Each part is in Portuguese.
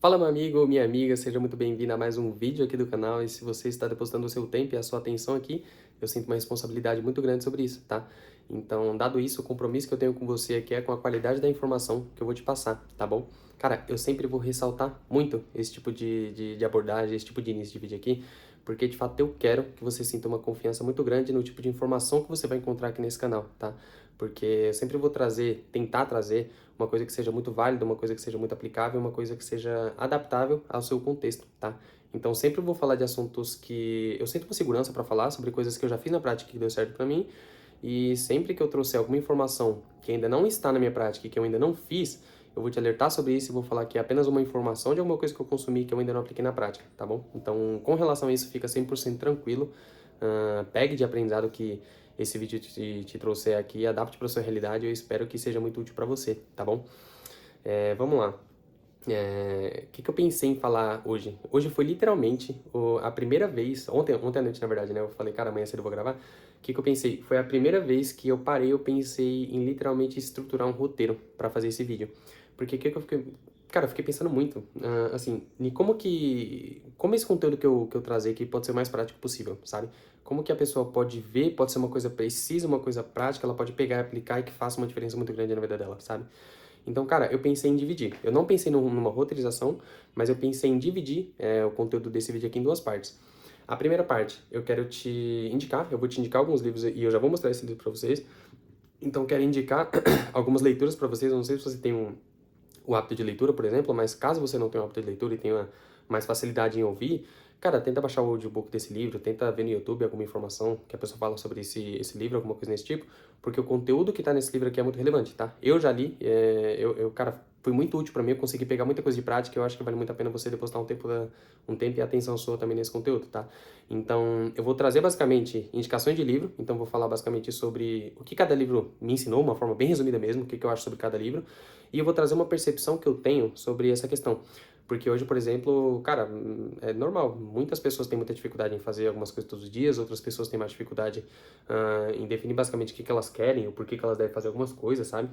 Fala, meu amigo ou minha amiga, seja muito bem-vindo a mais um vídeo aqui do canal. E se você está depositando o seu tempo e a sua atenção aqui, eu sinto uma responsabilidade muito grande sobre isso, tá? Então, dado isso, o compromisso que eu tenho com você aqui é com a qualidade da informação que eu vou te passar, tá bom? Cara, eu sempre vou ressaltar muito esse tipo de abordagem, esse tipo de início de vídeo aqui, porque de fato eu quero que você sinta uma confiança muito grande no tipo de informação que você vai encontrar aqui nesse canal, tá? Porque eu sempre vou tentar trazer uma coisa que seja muito válida, uma coisa que seja muito aplicável, uma coisa que seja adaptável ao seu contexto, tá? Então sempre vou falar de assuntos que eu sinto com segurança para falar, sobre coisas que eu já fiz na prática e que deu certo para mim, e sempre que eu trouxer alguma informação que ainda não está na minha prática e que eu ainda não fiz, eu vou te alertar sobre isso e vou falar que é apenas uma informação de alguma coisa que eu consumi que eu ainda não apliquei na prática, tá bom? Então, com relação a isso, fica 100% tranquilo. Pegue de aprendizado que esse vídeo te trouxer aqui, adapte para sua realidade e eu espero que seja muito útil para você, tá bom? Vamos lá. Que eu pensei em falar hoje? Hoje foi literalmente a primeira vez, ontem à noite na verdade, né? Eu falei, cara, amanhã cedo eu vou gravar. Eu pensei? Foi a primeira vez que eu pensei em literalmente estruturar um roteiro para fazer esse vídeo. Porque o que eu fiquei... Cara, eu fiquei pensando muito, assim, em como esse conteúdo que eu trazer aqui pode ser o mais prático possível, sabe? Como que a pessoa pode ver, pode ser uma coisa precisa, uma coisa prática, ela pode pegar e aplicar e que faça uma diferença muito grande na vida dela, sabe? Então, cara, eu pensei em dividir. Eu não pensei numa roteirização, mas eu pensei em dividir o conteúdo desse vídeo aqui em duas partes. A primeira parte, eu vou te indicar alguns livros e eu já vou mostrar esse livro para vocês. Então, quero indicar algumas leituras para vocês. Eu não sei se você tem o hábito de leitura, por exemplo, mas caso você não tenha o hábito de leitura e tenha mais facilidade em ouvir, cara, tenta baixar o audiobook desse livro, tenta ver no YouTube alguma informação que a pessoa fala sobre esse livro, alguma coisa nesse tipo, porque o conteúdo que tá nesse livro aqui é muito relevante, tá? Eu já li, cara, foi muito útil para mim, eu consegui pegar muita coisa de prática e eu acho que vale muito a pena você depositar um tempo e atenção sua também nesse conteúdo, tá? Então, eu vou trazer basicamente indicações de livro, então vou falar basicamente sobre o que cada livro me ensinou, uma forma bem resumida mesmo, o que eu acho sobre cada livro, e eu vou trazer uma percepção que eu tenho sobre essa questão. Porque hoje, por exemplo, cara, é normal, muitas pessoas têm muita dificuldade em fazer algumas coisas todos os dias, outras pessoas têm mais dificuldade em definir basicamente o que elas querem, ou por que elas devem fazer algumas coisas, sabe?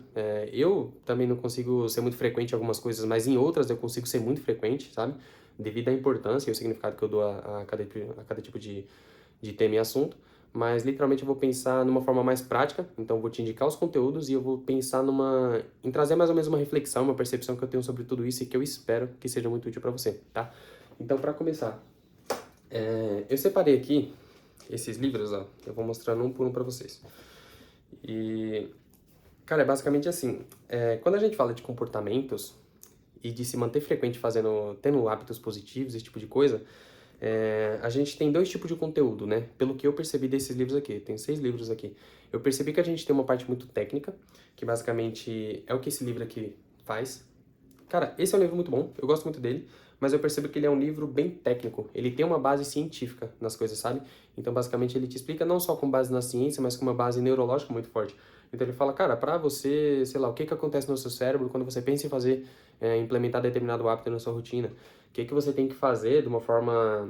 Eu também não consigo ser muito frequente em algumas coisas, mas em outras eu consigo ser muito frequente, sabe? Devido à importância e o significado que eu dou a cada tipo de tema e assunto, mas literalmente eu vou pensar numa forma mais prática, então eu vou te indicar os conteúdos e eu vou pensar em trazer mais ou menos uma reflexão, uma percepção que eu tenho sobre tudo isso e que eu espero que seja muito útil para você, tá? Então, para começar, eu separei aqui esses livros, ó, eu vou mostrar um por um para vocês. E, cara, é basicamente assim, quando a gente fala de comportamentos e de se manter frequente tendo hábitos positivos, esse tipo de coisa, a gente tem dois tipos de conteúdo, né? Pelo que eu percebi desses livros aqui, tem 6 livros aqui. Eu percebi que a gente tem uma parte muito técnica, que basicamente é o que esse livro aqui faz. Cara, esse é um livro muito bom, eu gosto muito dele, mas eu percebo que ele é um livro bem técnico. Ele tem uma base científica nas coisas, sabe? Então, basicamente, ele te explica não só com base na ciência, mas com uma base neurológica muito forte. Então, ele fala, cara, pra você, sei lá, o que que acontece no seu cérebro quando você pensa em implementar determinado hábito na sua rotina? O que que você tem que fazer de uma forma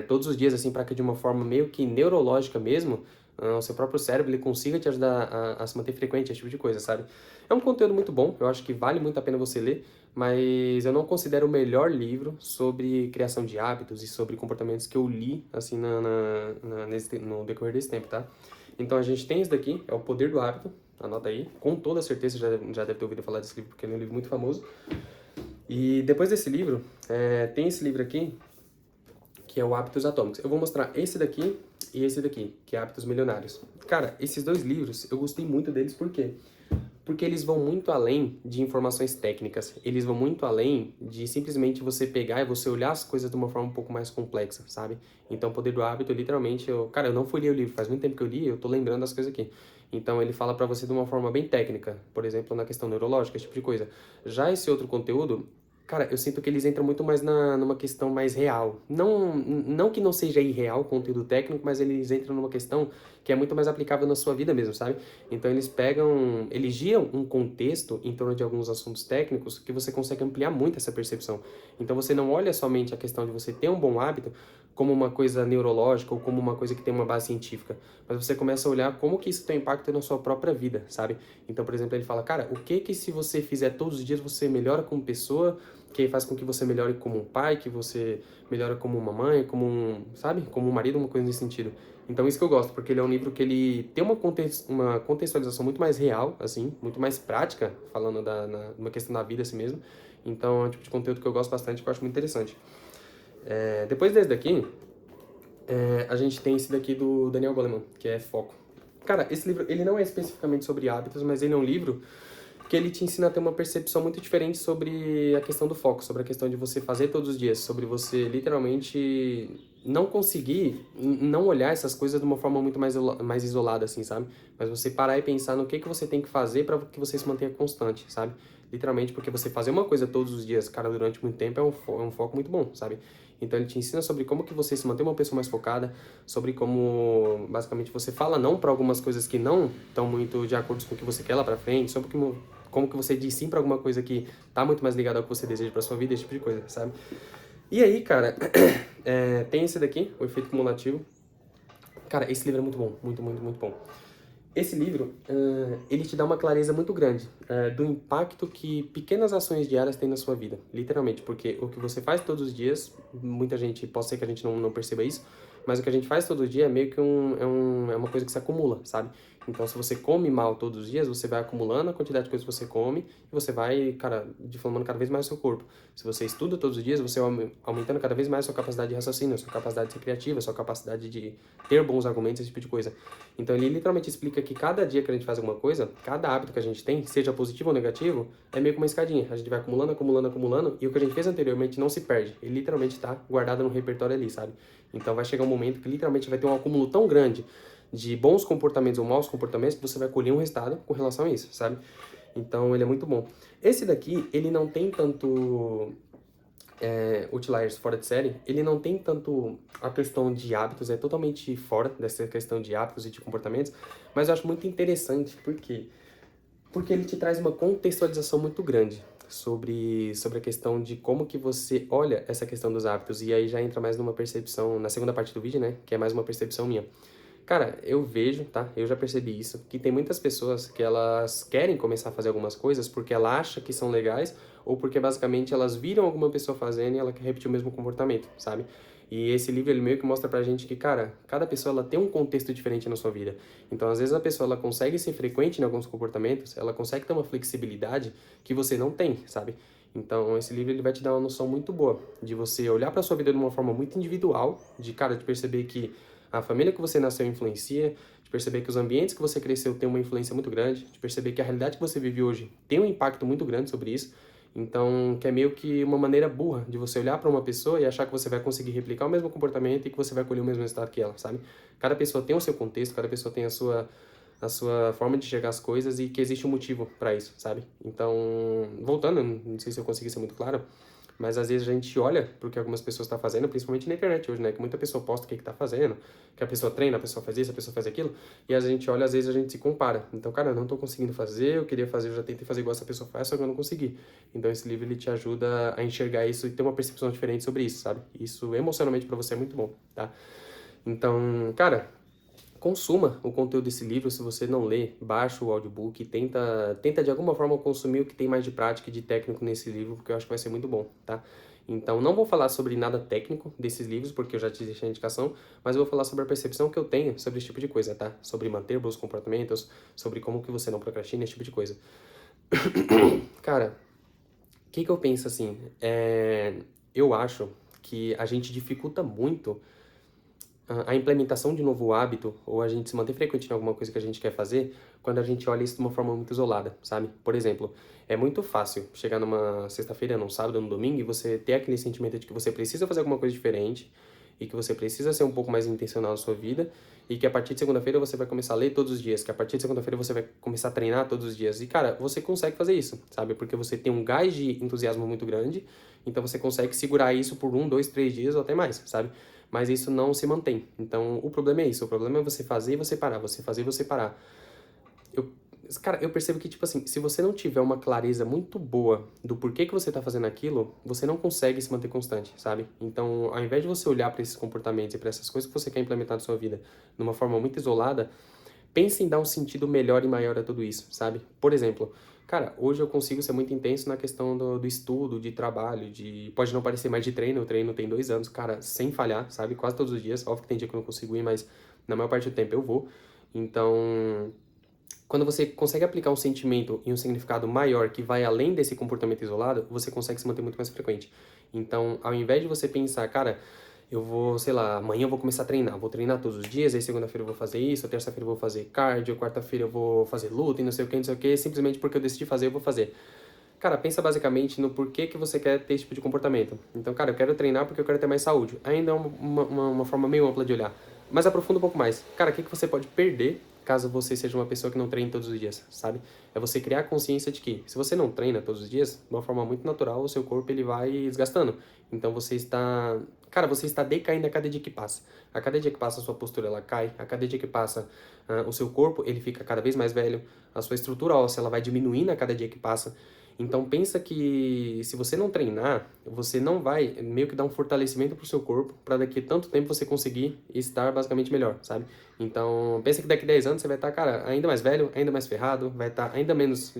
todos os dias, assim, para que de uma forma meio que neurológica mesmo, o seu próprio cérebro ele consiga te ajudar a se manter frequente, esse tipo de coisa, sabe? É um conteúdo muito bom, eu acho que vale muito a pena você ler, mas eu não considero o melhor livro sobre criação de hábitos e sobre comportamentos que eu li, assim, no decorrer desse tempo, tá? Então a gente tem esse daqui, é O Poder do Hábito, anota aí, com toda certeza já deve ter ouvido falar desse livro, porque ele é um livro muito famoso. E depois desse livro, tem esse livro aqui, que é o Hábitos Atômicos. Eu vou mostrar esse daqui e esse daqui, que é Hábitos Milionários. Cara, esses dois livros, eu gostei muito deles, por quê? Porque eles vão muito além de informações técnicas, eles vão muito além de simplesmente você pegar e você olhar as coisas de uma forma um pouco mais complexa, sabe? Então, o Poder do Hábito, literalmente, cara, eu não fui ler o livro, faz muito tempo que eu li, eu tô lembrando das coisas aqui. Então, ele fala pra você de uma forma bem técnica, por exemplo, na questão neurológica, esse tipo de coisa. Já esse outro conteúdo, cara, eu sinto que eles entram muito mais numa questão mais real. Não que não seja irreal o conteúdo técnico, mas eles entram numa questão que é muito mais aplicável na sua vida mesmo, sabe? Então eles giram um contexto em torno de alguns assuntos técnicos que você consegue ampliar muito essa percepção. Então você não olha somente a questão de você ter um bom hábito como uma coisa neurológica ou como uma coisa que tem uma base científica, mas você começa a olhar como que isso tem impacto na sua própria vida, sabe? Então, por exemplo, ele fala, cara, o que se você fizer todos os dias você melhora como pessoa, que faz com que você melhore como um pai, que você melhore como uma mãe, como um, sabe? Como um marido, uma coisa nesse sentido. Então isso que eu gosto, porque ele é um livro que ele tem uma contextualização muito mais real, assim, muito mais prática, falando uma questão da vida assim mesmo. Então é um tipo de conteúdo que eu gosto bastante, que eu acho muito interessante. Depois desse daqui, a gente tem esse daqui do Daniel Goleman, que é Foco. Cara, esse livro, ele não é especificamente sobre hábitos, mas ele é um livro que ele te ensina a ter uma percepção muito diferente sobre a questão do foco, sobre a questão de você fazer todos os dias, sobre você literalmente não conseguir, não olhar essas coisas de uma forma muito mais isolada, assim, sabe? Mas você parar e pensar no que você tem que fazer para que você se mantenha constante, sabe? Literalmente, porque você fazer uma coisa todos os dias, cara, durante muito tempo é um foco muito bom, sabe? Então ele te ensina sobre como que você se mantém uma pessoa mais focada, sobre como, basicamente, você fala não para algumas coisas que não estão muito de acordo com o que você quer lá pra frente, sobre como que você diz sim pra alguma coisa que tá muito mais ligada ao que você deseja pra sua vida, esse tipo de coisa, sabe? E aí, cara, tem esse daqui, o efeito cumulativo. Cara, esse livro é muito bom, muito, muito, muito bom. Esse livro, ele te dá uma clareza muito grande do impacto que pequenas ações diárias têm na sua vida, literalmente, porque o que você faz todos os dias, muita gente, pode ser que a gente não perceba isso, mas o que a gente faz todo dia é meio que é uma coisa que se acumula, sabe? Então, se você come mal todos os dias, você vai acumulando a quantidade de coisas que você come e você vai, cara, difamando cada vez mais o seu corpo. Se você estuda todos os dias, você vai aumentando cada vez mais a sua capacidade de raciocínio, a sua capacidade de ser criativa, a sua capacidade de ter bons argumentos, esse tipo de coisa. Então, ele literalmente explica que cada dia que a gente faz alguma coisa, cada hábito que a gente tem, seja positivo ou negativo, é meio que uma escadinha. A gente vai acumulando, acumulando, acumulando, e o que a gente fez anteriormente não se perde. Ele literalmente está guardado no repertório ali, sabe? Então, vai chegar um momento que literalmente vai ter um acúmulo tão grande de bons comportamentos ou maus comportamentos que você vai colher um resultado com relação a isso, sabe? Então, ele é muito bom. Esse daqui, ele não tem tanto Outliers fora de série, ele não tem tanto a questão de hábitos, é totalmente fora dessa questão de hábitos e de comportamentos, mas eu acho muito interessante, porque ele te traz uma contextualização muito grande sobre a questão de como que você olha essa questão dos hábitos, e aí já entra mais numa percepção, na segunda parte do vídeo, né, que é mais uma percepção minha. Cara, eu vejo, tá? Eu já percebi isso, que tem muitas pessoas que elas querem começar a fazer algumas coisas porque ela acha que são legais ou porque basicamente elas viram alguma pessoa fazendo e ela quer repetir o mesmo comportamento, sabe? E esse livro, ele meio que mostra pra gente que, cara, cada pessoa ela tem um contexto diferente na sua vida. Então, às vezes a pessoa ela consegue ser frequente em alguns comportamentos, ela consegue ter uma flexibilidade que você não tem, sabe? Então, esse livro ele vai te dar uma noção muito boa de você olhar pra sua vida de uma forma muito individual, de, cara, de perceber que a família que você nasceu influencia, de perceber que os ambientes que você cresceu têm uma influência muito grande, de perceber que a realidade que você vive hoje tem um impacto muito grande sobre isso. Então, que é meio que uma maneira burra de você olhar para uma pessoa e achar que você vai conseguir replicar o mesmo comportamento e que você vai colher o mesmo resultado que ela, sabe? Cada pessoa tem o seu contexto, cada pessoa tem a sua forma de enxergar as coisas e que existe um motivo para isso, sabe? Então, voltando, não sei se eu consegui ser muito claro, mas às vezes a gente olha pro que algumas pessoas estão fazendo, principalmente na internet hoje, né? Que muita pessoa posta o que tá fazendo, que a pessoa treina, a pessoa faz isso, a pessoa faz aquilo, e às vezes a gente olha, às vezes a gente se compara. Então, cara, eu não tô conseguindo fazer, eu queria fazer, eu já tentei fazer igual essa pessoa faz, só que eu não consegui. Então esse livro, ele te ajuda a enxergar isso e ter uma percepção diferente sobre isso, sabe? Isso emocionalmente pra você é muito bom, tá? Então, cara, consuma o conteúdo desse livro. Se você não lê, baixa o audiobook, tenta de alguma forma consumir o que tem mais de prática e de técnico nesse livro, porque eu acho que vai ser muito bom, tá? Então, não vou falar sobre nada técnico desses livros, porque eu já te deixei a indicação, mas eu vou falar sobre a percepção que eu tenho sobre esse tipo de coisa, tá? Sobre manter bons comportamentos, sobre como que você não procrastina, esse tipo de coisa. Cara, o que eu penso assim? Eu acho que a gente dificulta muito a implementação de novo hábito, ou a gente se manter frequente em alguma coisa que a gente quer fazer, quando a gente olha isso de uma forma muito isolada, sabe? Por exemplo, é muito fácil chegar numa sexta-feira, num sábado, num domingo, e você ter aquele sentimento de que você precisa fazer alguma coisa diferente, e que você precisa ser um pouco mais intencional na sua vida, e que a partir de segunda-feira você vai começar a ler todos os dias, que a partir de segunda-feira você vai começar a treinar todos os dias. E, cara, você consegue fazer isso, sabe? Porque você tem um gás de entusiasmo muito grande, então você consegue segurar isso por 1, 2, 3 dias ou até mais, sabe? Mas isso não se mantém. Então, o problema é isso. O problema é você fazer e você parar, você fazer e você parar. Cara, eu percebo que, tipo assim, se você não tiver uma clareza muito boa do porquê que você tá fazendo aquilo, você não consegue se manter constante, sabe? Então, ao invés de você olhar para esses comportamentos e para essas coisas que você quer implementar na sua vida de uma forma muito isolada, pense em dar um sentido melhor e maior a tudo isso, sabe? Por exemplo, Cara, hoje eu consigo ser muito intenso na questão do estudo, de trabalho, pode não parecer mais de treino, o treino tem 2 anos, cara, sem falhar, sabe? Quase todos os dias. Óbvio que tem dia que eu não consigo ir, mas na maior parte do tempo eu vou. Então, quando você consegue aplicar um sentimento e um significado maior que vai além desse comportamento isolado, você consegue se manter muito mais frequente. Então, ao invés de você pensar, cara, eu vou, sei lá, amanhã eu vou começar a treinar, vou treinar todos os dias, aí segunda-feira eu vou fazer isso, terça-feira eu vou fazer cardio, quarta-feira eu vou fazer luta e não sei o que, não sei o que, simplesmente porque eu decidi fazer, eu vou fazer. Cara, pensa basicamente no porquê que você quer ter esse tipo de comportamento. Então, cara, eu quero treinar porque eu quero ter mais saúde. Ainda é uma forma meio ampla de olhar. Mas aprofunda um pouco mais. Cara, o que você pode perder caso você seja uma pessoa que não treine todos os dias, sabe? É você criar a consciência de que, se você não treina todos os dias, de uma forma muito natural, o seu corpo ele vai desgastando. Então você está... Cara, você está decaindo a cada dia que passa. A cada dia que passa, a sua postura ela cai. A cada dia que passa, o seu corpo ele fica cada vez mais velho. A sua estrutura óssea ela vai diminuindo a cada dia que passa. Então pensa que se você não treinar, você não vai meio que dar um fortalecimento pro seu corpo para daqui a tanto tempo você conseguir estar basicamente melhor, sabe? Então pensa que daqui a 10 anos você vai estar, cara, ainda mais velho, ainda mais ferrado, vai estar ainda menos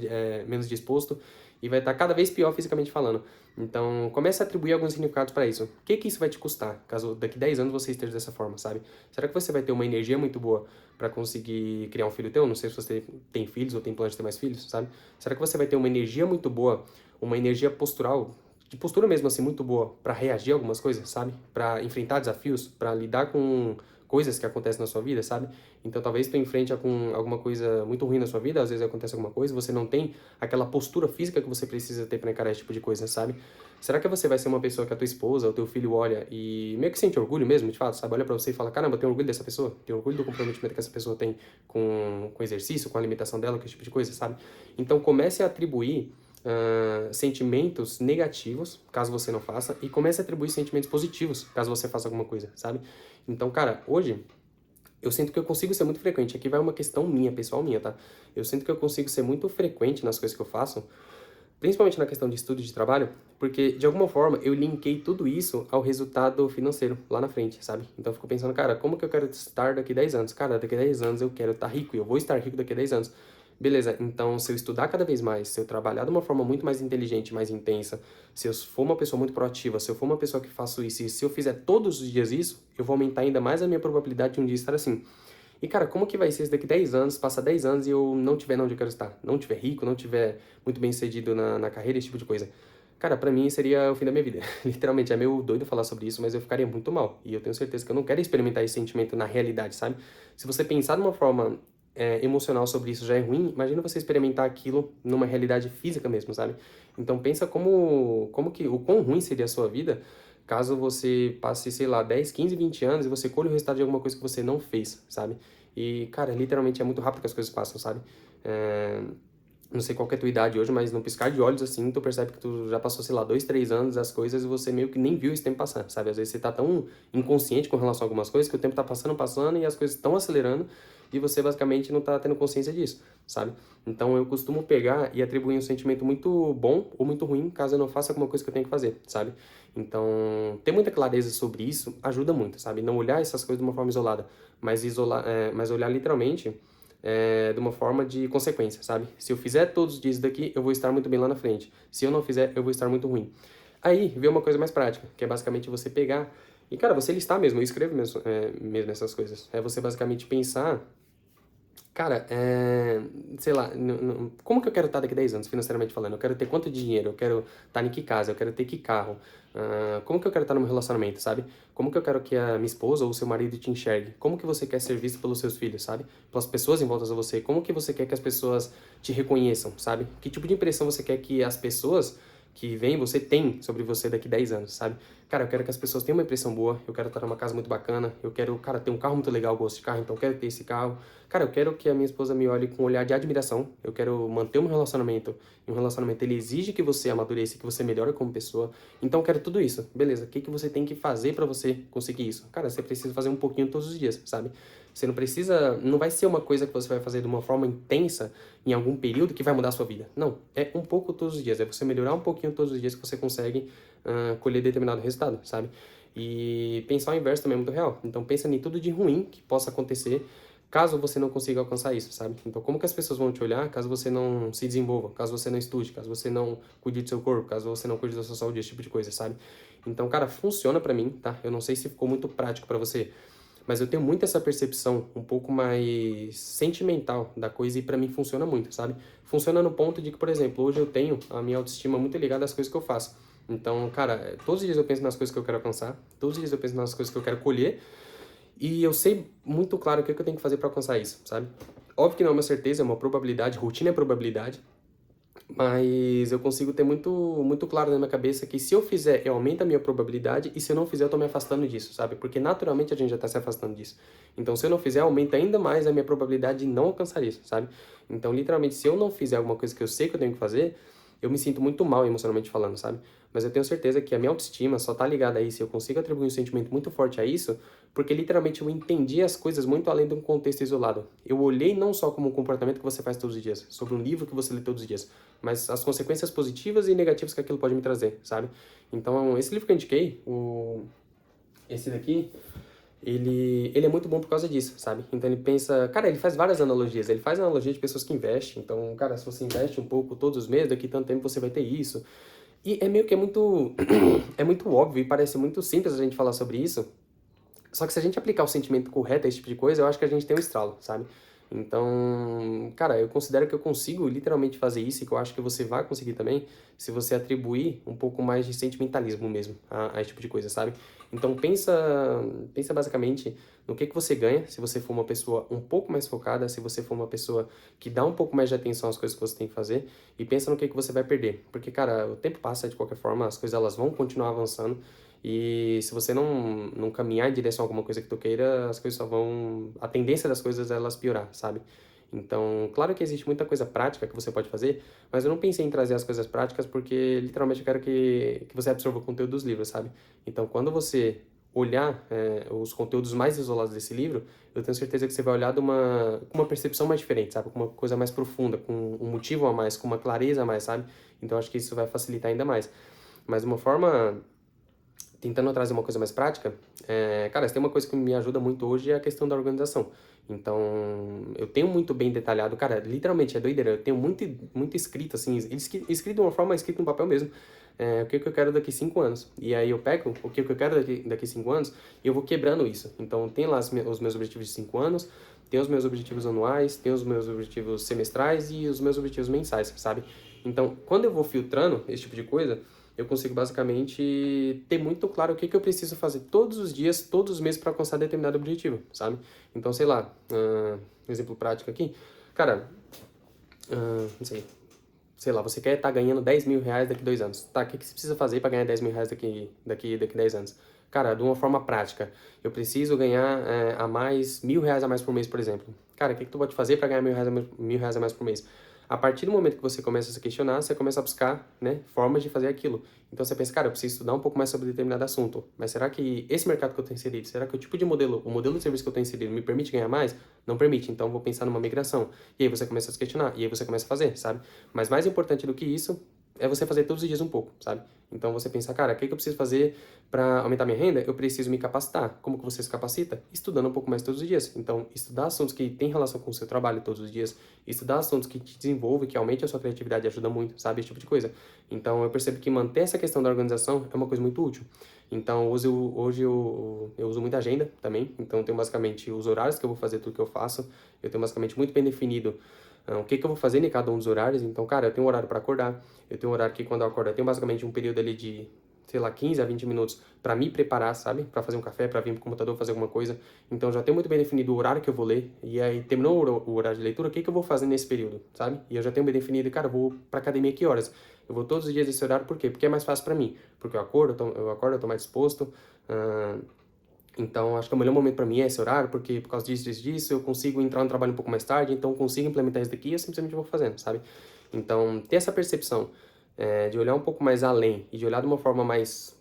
disposto e vai estar cada vez pior fisicamente falando. Então comece a atribuir alguns significados para isso. O que isso vai te custar, caso daqui a 10 anos você esteja dessa forma, sabe? Será que você vai ter uma energia muito boa para conseguir criar um filho teu? Não sei se você tem filhos ou tem plano de ter mais filhos, sabe? Será que você vai ter uma energia muito boa, uma energia postural, de postura mesmo assim, muito boa, para reagir a algumas coisas, sabe? Para enfrentar desafios, para lidar com coisas que acontecem na sua vida, sabe? Então talvez tu enfrente com alguma coisa muito ruim na sua vida, às vezes acontece alguma coisa, você não tem aquela postura física que você precisa ter para encarar esse tipo de coisa, sabe? Será que você vai ser uma pessoa que a tua esposa, ou teu filho olha e meio que sente orgulho mesmo, de fato, sabe? Olha pra você e fala, caramba, eu tenho orgulho dessa pessoa, tenho orgulho do comprometimento que essa pessoa tem com exercício, com a alimentação dela, com esse tipo de coisa, sabe? Então comece a atribuir sentimentos negativos, caso você não faça, e comece a atribuir sentimentos positivos, caso você faça alguma coisa, sabe? Então, cara, hoje eu sinto que eu consigo ser muito frequente. Aqui vai uma questão minha, pessoal minha, tá? Eu sinto que eu consigo ser muito frequente nas coisas que eu faço, principalmente na questão de estudo e de trabalho, porque de alguma forma eu linkei tudo isso ao resultado financeiro lá na frente, sabe? Então eu fico pensando, cara, como que eu quero estar daqui a 10 anos? Cara, daqui a 10 anos eu quero estar rico e eu vou estar rico daqui a 10 anos. Beleza, então se eu estudar cada vez mais, se eu trabalhar de uma forma muito mais inteligente, mais intensa, se eu for uma pessoa muito proativa, se eu for uma pessoa que faço isso, e se eu fizer todos os dias isso, eu vou aumentar ainda mais a minha probabilidade de um dia estar assim. E, cara, como que vai ser se daqui 10 anos, passar 10 anos e eu não tiver onde eu quero estar? Não tiver rico, não tiver muito bem sucedido na carreira, esse tipo de coisa. Cara, pra mim seria o fim da minha vida. Literalmente, é meio doido falar sobre isso, mas eu ficaria muito mal. E eu tenho certeza que eu não quero experimentar esse sentimento na realidade, sabe? Se você pensar de uma forma emocional sobre isso já é ruim, imagina você experimentar aquilo numa realidade física mesmo, sabe? Então pensa o quão ruim seria a sua vida caso você passe, sei lá, 10, 15, 20 anos e você colhe o resultado de alguma coisa que você não fez, sabe? E, cara, literalmente é muito rápido que as coisas passam, sabe? Não sei qual que é a tua idade hoje, mas no piscar de olhos, assim, tu percebe que tu já passou, sei lá, 2, 3 anos as coisas e você meio que nem viu esse tempo passar, sabe? Às vezes você tá tão inconsciente com relação a algumas coisas que o tempo tá passando e as coisas estão acelerando e você basicamente não tá tendo consciência disso, sabe? Então eu costumo pegar e atribuir um sentimento muito bom ou muito ruim caso eu não faça alguma coisa que eu tenho que fazer, sabe? Então, ter muita clareza sobre isso ajuda muito, sabe? Não olhar essas coisas de uma forma isolada, mas olhar literalmente de uma forma de consequência, sabe? Se eu fizer todos os dias daqui, eu vou estar muito bem lá na frente. Se eu não fizer, eu vou estar muito ruim. Aí, vem uma coisa mais prática, que é basicamente você pegar e, cara, você listar mesmo, eu escrevo mesmo essas coisas. É você basicamente pensar, cara, sei lá, como que eu quero estar daqui a 10 anos, financeiramente falando? Eu quero ter quanto dinheiro? Eu quero estar em que casa? Eu quero ter que carro? Como que eu quero estar no meu relacionamento, sabe? Como que eu quero que a minha esposa ou o seu marido te enxergue? Como que você quer ser visto pelos seus filhos, sabe? Pelas pessoas em volta de você? Como que você quer que as pessoas te reconheçam, sabe? Que tipo de impressão você quer que as pessoas que veem você têm sobre você daqui a 10 anos, sabe? Cara, eu quero que as pessoas tenham uma impressão boa, eu quero estar numa casa muito bacana, eu quero, cara, ter um carro muito legal, eu gosto de carro, então eu quero ter esse carro. Cara, eu quero que a minha esposa me olhe com um olhar de admiração, eu quero manter um relacionamento, e um relacionamento ele exige que você amadureça, que você melhore como pessoa, então eu quero tudo isso, beleza, o que que você tem que fazer pra você conseguir isso? Cara, você precisa fazer um pouquinho todos os dias, sabe? Você não precisa, não vai ser uma coisa que você vai fazer de uma forma intensa em algum período que vai mudar a sua vida. Não, é um pouco todos os dias, é você melhorar um pouquinho todos os dias que você consegue colher determinado resultado, sabe? E pensar o inverso também é muito real. Então pensa em tudo de ruim que possa acontecer caso você não consiga alcançar isso, sabe? Então, como que as pessoas vão te olhar caso você não se desenvolva, caso você não estude, caso você não cuide do seu corpo, caso você não cuide da sua saúde, esse tipo de coisa, sabe? Então, cara, funciona pra mim, tá? Eu não sei se ficou muito prático pra você, mas eu tenho muito essa percepção um pouco mais sentimental da coisa e pra mim funciona muito, sabe? Funciona no ponto de que, por exemplo, hoje eu tenho a minha autoestima muito ligada às coisas que eu faço. Então, cara, todos os dias eu penso nas coisas que eu quero alcançar, todos os dias eu penso nas coisas que eu quero colher, e eu sei muito claro o que eu tenho que fazer para alcançar isso, sabe? Óbvio que não é uma certeza, é uma probabilidade, rotina é probabilidade, mas eu consigo ter muito claro na minha cabeça que se eu fizer, eu aumento a minha probabilidade, e se eu não fizer, eu tô me afastando disso, sabe? Porque naturalmente a gente já tá se afastando disso. Então, se eu não fizer, aumenta ainda mais a minha probabilidade de não alcançar isso, sabe? Então, literalmente, se eu não fizer alguma coisa que eu sei que eu tenho que fazer, eu me sinto muito mal emocionalmente falando, sabe? Mas eu tenho certeza que a minha autoestima só tá ligada a isso, eu consigo atribuir um sentimento muito forte a isso, porque literalmente eu entendi as coisas muito além de um contexto isolado. Eu olhei não só como um comportamento que você faz todos os dias, sobre um livro que você lê todos os dias, mas as consequências positivas e negativas que aquilo pode me trazer, sabe? Então, esse livro que eu indiquei, esse daqui, ele é muito bom por causa disso, sabe? Então ele pensa, cara, ele faz várias analogias, ele faz analogia de pessoas que investem, então, cara, se você investe um pouco todos os meses, daqui tanto tempo você vai ter isso, e é meio que é muito, é muito óbvio e parece muito simples a gente falar sobre isso, só que se a gente aplicar o sentimento correto a esse tipo de coisa, eu acho que a gente tem um estralo, sabe? Então, cara, eu considero que eu consigo literalmente fazer isso e que eu acho que você vai conseguir também se você atribuir um pouco mais de sentimentalismo mesmo a esse tipo de coisa, sabe? Então pensa basicamente no que você ganha se você for uma pessoa um pouco mais focada, se você for uma pessoa que dá um pouco mais de atenção às coisas que você tem que fazer e pensa no que você vai perder. Porque, cara, o tempo passa de qualquer forma, as coisas elas vão continuar avançando e se você não caminhar em direção a alguma coisa que tu queira, as coisas só vão... A tendência das coisas é elas piorar, sabe? Então, claro que existe muita coisa prática que você pode fazer, mas eu não pensei em trazer as coisas práticas porque, literalmente, eu quero que você absorva o conteúdo dos livros, sabe? Então, quando você olhar os conteúdos mais isolados desse livro, eu tenho certeza que você vai olhar com uma percepção mais diferente, sabe? Com uma coisa mais profunda, com um motivo a mais, com uma clareza a mais, sabe? Então, acho que isso vai facilitar ainda mais. Mas, de uma forma tentando trazer uma coisa mais prática, cara, se tem uma coisa que me ajuda muito hoje é a questão da organização. Então, eu tenho muito bem detalhado, cara, literalmente é doideira, eu tenho muito escrito, assim, escrito de uma forma, escrito no papel mesmo, o que eu quero daqui 5 anos. E aí eu pego o que eu quero daqui 5 anos e eu vou quebrando isso. Então, tem lá os meus objetivos de 5 anos, tem os meus objetivos anuais, tem os meus objetivos semestrais e os meus objetivos mensais, sabe? Então, quando eu vou filtrando esse tipo de coisa, eu consigo basicamente ter muito claro o que eu preciso fazer todos os dias, todos os meses para alcançar determinado objetivo, sabe? Então, sei lá, exemplo prático aqui, cara, não sei lá, você quer estar ganhando 10 mil reais daqui 2 anos. Tá, o que você precisa fazer para ganhar 10 mil reais daqui 10 anos? Cara, de uma forma prática, eu preciso ganhar a mais, 1.000 reais a mais por mês, por exemplo. Cara, o que tu pode fazer para ganhar 1.000 reais a mais por mês? A partir do momento que você começa a se questionar, você começa a buscar, né, formas de fazer aquilo. Então você pensa, cara, eu preciso estudar um pouco mais sobre determinado assunto, mas será que esse mercado que eu estou inserido, será que o tipo de modelo, o modelo de serviço que eu estou inserido me permite ganhar mais? Não permite, então eu vou pensar numa migração. E aí você começa a se questionar, e aí você começa a fazer, sabe? Mas mais importante do que isso é você fazer todos os dias um pouco, sabe? Então você pensa, cara, o que eu preciso fazer para aumentar minha renda? Eu preciso me capacitar. Como que você se capacita? Estudando um pouco mais todos os dias. Então, estudar assuntos que têm relação com o seu trabalho todos os dias, estudar assuntos que te desenvolvem, que aumente a sua criatividade ajuda muito, sabe? Esse tipo de coisa. Então, eu percebo que manter essa questão da organização é uma coisa muito útil. Então, hoje eu uso muita agenda também. Então, eu tenho basicamente os horários que eu vou fazer tudo que eu faço. Eu tenho basicamente muito bem definido o que eu vou fazer em cada um dos horários. Então, cara, eu tenho um horário para acordar. Eu tenho um horário que quando eu acordo, eu tenho basicamente um período ali de, sei lá, 15 a 20 minutos para me preparar, sabe? Para fazer um café, para vir pro computador fazer alguma coisa. Então, já tenho muito bem definido o horário que eu vou ler. E aí, terminou o horário de leitura, o que eu vou fazer nesse período, sabe? E eu já tenho bem definido, cara, eu vou pra academia que horas? Eu vou todos os dias nesse horário, por quê? Porque é mais fácil para mim. Porque eu tô mais disposto. Então, acho que o melhor momento para mim é esse horário, porque por causa disso, eu consigo entrar no trabalho um pouco mais tarde, então eu consigo implementar isso daqui e eu simplesmente vou fazendo, sabe? Então, ter essa percepção de olhar um pouco mais além e de olhar de uma forma mais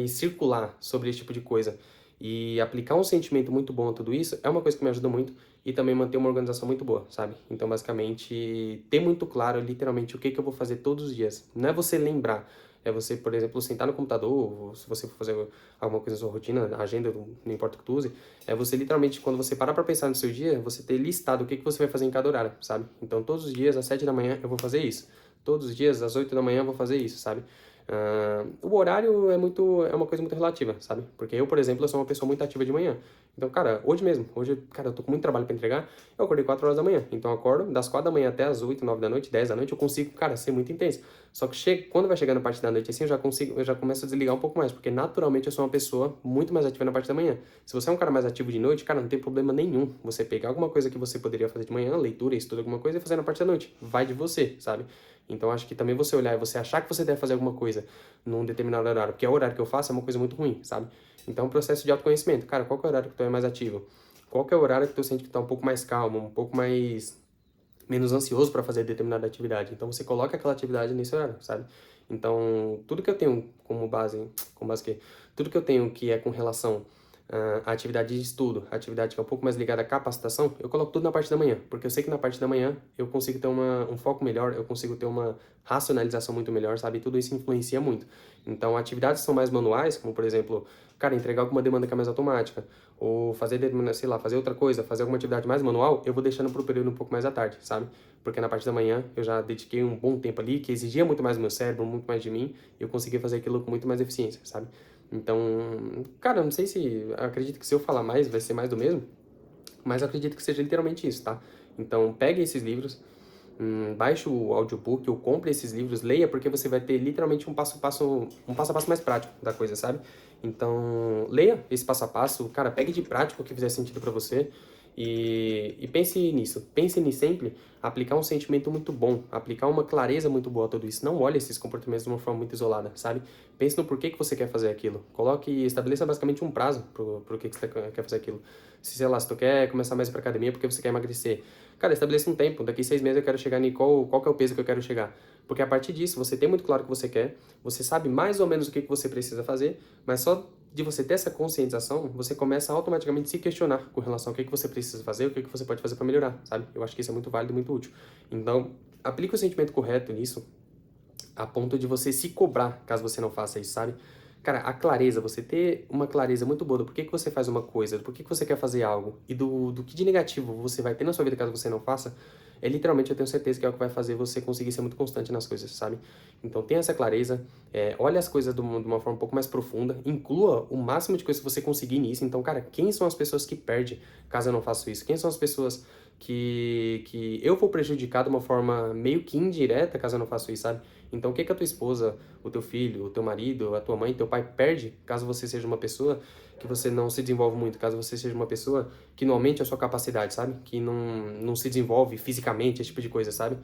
circular sobre esse tipo de coisa e aplicar um sentimento muito bom a tudo isso é uma coisa que me ajuda muito e também manter uma organização muito boa, sabe? Então, basicamente, ter muito claro literalmente o que eu vou fazer todos os dias. Não é você lembrar, é você, por exemplo, sentar no computador, ou se você for fazer alguma coisa na sua rotina, agenda, não importa o que tu use, é você literalmente, quando você parar pra pensar no seu dia, você ter listado o que você vai fazer em cada horário, sabe? Então, todos os dias, às 7 da manhã, eu vou fazer isso. Todos os dias, às 8 da manhã, eu vou fazer isso, sabe? O horário é uma coisa muito relativa, sabe? Porque eu, por exemplo, eu sou uma pessoa muito ativa de manhã. Então, cara, hoje, cara, eu tô com muito trabalho pra entregar, eu acordei 4 horas da manhã. Então, eu acordo das 4 da manhã até as 8, 9 da noite, 10 da noite, eu consigo, cara, ser muito intenso. Só que quando vai chegando a parte da noite assim, eu já começo a desligar um pouco mais, porque naturalmente eu sou uma pessoa muito mais ativa na parte da manhã. Se você é um cara mais ativo de noite, cara, não tem problema nenhum você pegar alguma coisa que você poderia fazer de manhã, leitura, estudo, alguma coisa, e fazer na parte da noite. Vai de você, sabe? Então, acho que também você olhar e você achar que você deve fazer alguma coisa num determinado horário, porque é o horário que eu faço é uma coisa muito ruim, sabe? Então, o processo de autoconhecimento. Cara, qual que é o horário que tu é mais ativo? Qual que é o horário que tu sente que tá um pouco mais calmo, um pouco mais menos ansioso para fazer determinada atividade? Então, você coloca aquela atividade nesse horário, sabe? Então, tudo que eu tenho como base que tudo que eu tenho que é com relação à atividade de estudo, a atividade que é um pouco mais ligada à capacitação, eu coloco tudo na parte da manhã, porque eu sei que na parte da manhã eu consigo ter um foco melhor, eu consigo ter uma racionalização muito melhor, sabe? E tudo isso influencia muito. Então, atividades que são mais manuais, como por exemplo, cara, entregar alguma demanda que é mais automática, ou fazer, sei lá, fazer outra coisa, fazer alguma atividade mais manual, eu vou deixando pro período um pouco mais à tarde, sabe? Porque na parte da manhã eu já dediquei um bom tempo ali, que exigia muito mais do meu cérebro, muito mais de mim, e eu consegui fazer aquilo com muito mais eficiência, sabe? Então, cara, eu não sei se, acredito que se eu falar mais, vai ser mais do mesmo, mas eu acredito que seja literalmente isso, tá? Então, pegue esses livros, baixe o audiobook ou compre esses livros, leia, porque você vai ter literalmente um passo a passo mais prático da coisa, sabe? Então, leia esse passo a passo, cara, pegue de prático o que fizer sentido pra você e pense nisso. Pense em sempre aplicar um sentimento muito bom, aplicar uma clareza muito boa a tudo isso. Não olhe esses comportamentos de uma forma muito isolada, sabe? Pense no porquê que você quer fazer aquilo. Estabeleça basicamente um prazo pro que você quer fazer aquilo. Se, sei lá, se tu quer começar mais pra academia porque você quer emagrecer, cara, estabeleça um tempo. Daqui 6 meses eu quero chegar em qual que é o peso que eu quero chegar. Porque a partir disso, você tem muito claro o que você quer, você sabe mais ou menos o que você precisa fazer, mas só de você ter essa conscientização, você começa a automaticamente se questionar com relação ao que você precisa fazer, o que você pode fazer para melhorar, sabe? Eu acho que isso é muito válido e muito útil. Então, aplique o sentimento correto nisso, a ponto de você se cobrar caso você não faça isso, sabe? Cara, a clareza, você ter uma clareza muito boa do porquê que você faz uma coisa, do porquê que você quer fazer algo e do que de negativo você vai ter na sua vida caso você não faça, literalmente eu tenho certeza que é o que vai fazer você conseguir ser muito constante nas coisas, sabe? Então tenha essa clareza, olhe as coisas de uma forma um pouco mais profunda, inclua o máximo de coisas que você conseguir nisso. Então, cara, quem são as pessoas que perdem caso eu não faço isso? Quem são as pessoas que eu vou prejudicar de uma forma meio que indireta caso eu não faço isso, sabe? Então, o que que a tua esposa, o teu filho, o teu marido, a tua mãe, teu pai perde caso você seja uma pessoa que você não se desenvolve muito, caso você seja uma pessoa que não aumente a sua capacidade, sabe? Que não se desenvolve fisicamente, esse tipo de coisa, sabe?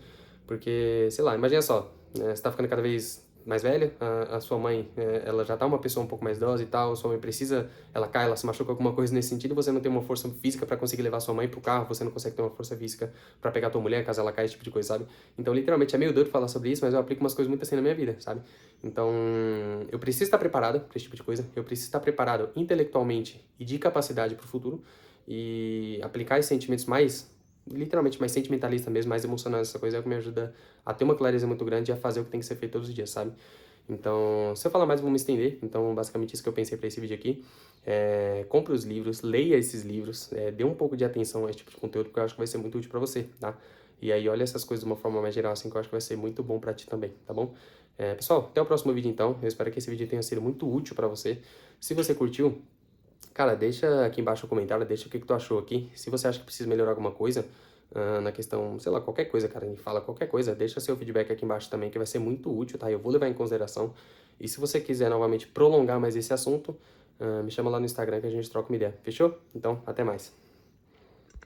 Porque, sei lá, imagina só, né, você tá ficando cada vez mais velha, a sua mãe, ela já tá uma pessoa um pouco mais idosa e tal, sua mãe precisa, ela cai, ela se machuca alguma coisa nesse sentido, você não tem uma força física para conseguir levar sua mãe pro carro, você não consegue ter uma força física para pegar tua mulher caso ela caia, esse tipo de coisa, sabe? Então, literalmente, é meio doido falar sobre isso, mas eu aplico umas coisas muito assim na minha vida, sabe? Então, eu preciso estar preparado para esse tipo de coisa, eu preciso estar preparado intelectualmente e de capacidade pro futuro, e aplicar esses sentimentos mais literalmente mais sentimentalista mesmo, mais emocional, essa coisa é o que me ajuda a ter uma clareza muito grande e a fazer o que tem que ser feito todos os dias, sabe? Então, se eu falar mais, eu vou me estender. Então, basicamente isso que eu pensei para esse vídeo aqui. Compre os livros, leia esses livros, dê um pouco de atenção a esse tipo de conteúdo, porque eu acho que vai ser muito útil para você, tá? E aí, olha essas coisas de uma forma mais geral, assim, que eu acho que vai ser muito bom para ti também, tá bom? Pessoal, até o próximo vídeo, então. Eu espero que esse vídeo tenha sido muito útil para você. Se você curtiu, cara, deixa aqui embaixo o comentário, deixa o que tu achou aqui. Se você acha que precisa melhorar alguma coisa na questão, sei lá, qualquer coisa, cara, me fala qualquer coisa, deixa seu feedback aqui embaixo também, que vai ser muito útil, tá? Eu vou levar em consideração. E se você quiser novamente prolongar mais esse assunto, me chama lá no Instagram que a gente troca uma ideia. Fechou? Então, até mais.